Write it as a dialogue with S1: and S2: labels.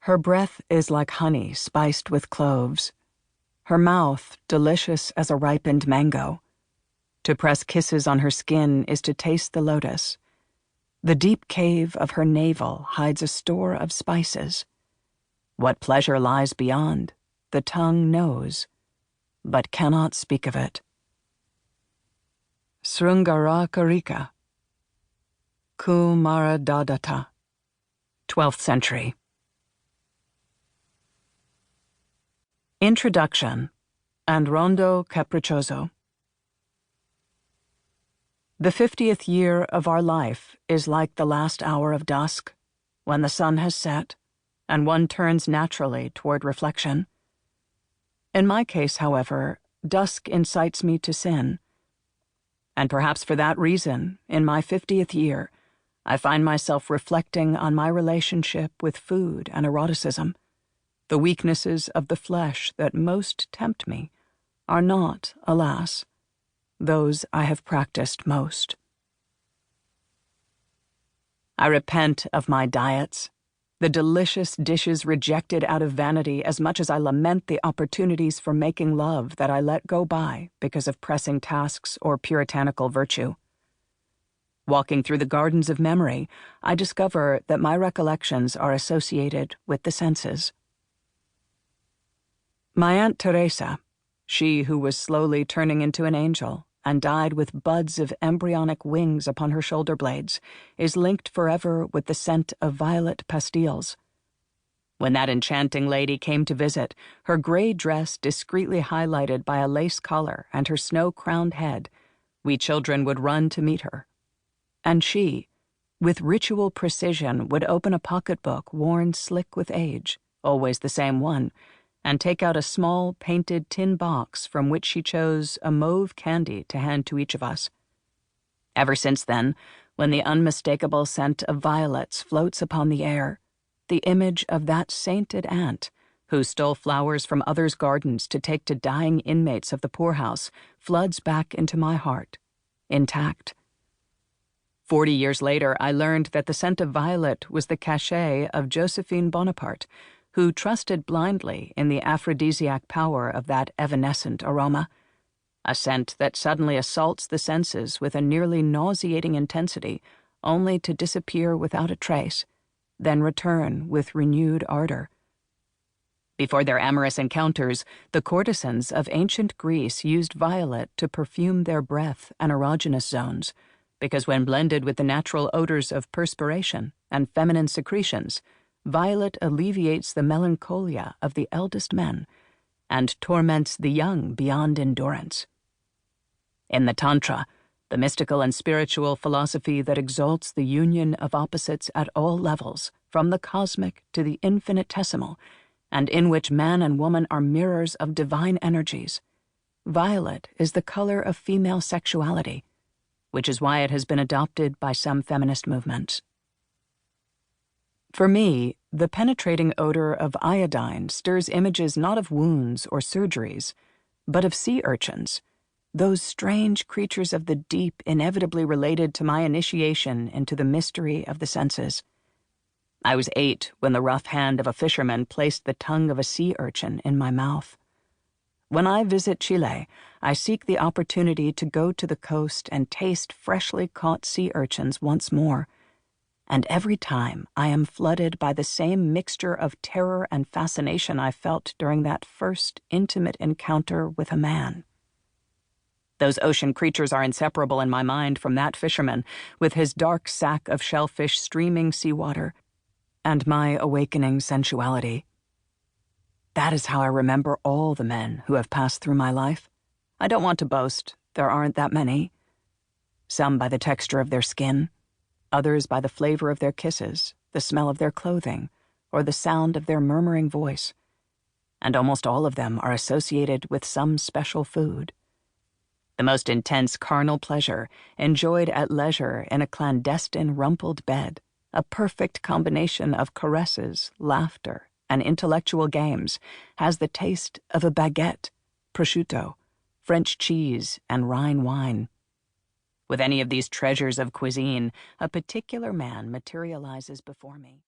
S1: Her breath is like honey spiced with cloves, her mouth delicious as a ripened mango. To press kisses on her skin is to taste the lotus. The deep cave of her navel hides a store of spices. What pleasure lies beyond, the tongue knows, but cannot speak of it. Srungarakarika, Kumaradadatta, 12th century. Introduction and Rondo Capriccioso. The 50th year of our life is like the last hour of dusk, when the sun has set, and one turns naturally toward reflection. In my case, however, dusk incites me to sin. And perhaps for that reason, in my 50th year, I find myself reflecting on my relationship with food and eroticism. The weaknesses of the flesh that most tempt me are not, alas, those I have practiced most. I repent of my diets, the delicious dishes rejected out of vanity, as much as I lament the opportunities for making love that I let go by because of pressing tasks or puritanical virtue. Walking through the gardens of memory, I discover that my recollections are associated with the senses. My Aunt Teresa, she who was slowly turning into an angel and died with buds of embryonic wings upon her shoulder blades, is linked forever with the scent of violet pastilles. When that enchanting lady came to visit, her gray dress discreetly highlighted by a lace collar and her snow-crowned head, we children would run to meet her. And she, with ritual precision, would open a pocketbook worn slick with age, always the same one, and take out a small, painted tin box from which she chose a mauve candy to hand to each of us. Ever since then, when the unmistakable scent of violets floats upon the air, the image of that sainted aunt, who stole flowers from others' gardens to take to dying inmates of the poorhouse, floods back into my heart, intact. 40 years later, I learned that the scent of violet was the cachet of Josephine Bonaparte, who trusted blindly in the aphrodisiac power of that evanescent aroma, a scent that suddenly assaults the senses with a nearly nauseating intensity, only to disappear without a trace, then return with renewed ardor. Before their amorous encounters, the courtesans of ancient Greece used violet to perfume their breath and erogenous zones, because when blended with the natural odors of perspiration and feminine secretions, violet alleviates the melancholia of the eldest men and torments the young beyond endurance. In the Tantra, the mystical and spiritual philosophy that exalts the union of opposites at all levels, from the cosmic to the infinitesimal, and in which man and woman are mirrors of divine energies, violet is the color of female sexuality, which is why it has been adopted by some feminist movements. For me, the penetrating odor of iodine stirs images not of wounds or surgeries, but of sea urchins, those strange creatures of the deep inevitably related to my initiation into the mystery of the senses. I was 8 when the rough hand of a fisherman placed the tongue of a sea urchin in my mouth. When I visit Chile, I seek the opportunity to go to the coast and taste freshly caught sea urchins once more, and every time I am flooded by the same mixture of terror and fascination I felt during that first intimate encounter with a man. Those ocean creatures are inseparable in my mind from that fisherman, with his dark sack of shellfish streaming seawater, and my awakening sensuality. That is how I remember all the men who have passed through my life. I don't want to boast, there aren't that many. Some by the texture of their skin, others by the flavor of their kisses, the smell of their clothing, or the sound of their murmuring voice. And almost all of them are associated with some special food. The most intense carnal pleasure, enjoyed at leisure in a clandestine rumpled bed, a perfect combination of caresses, laughter, and intellectual games, has the taste of a baguette, prosciutto, French cheese, and Rhine wine. With any of these treasures of cuisine, a particular man materializes before me.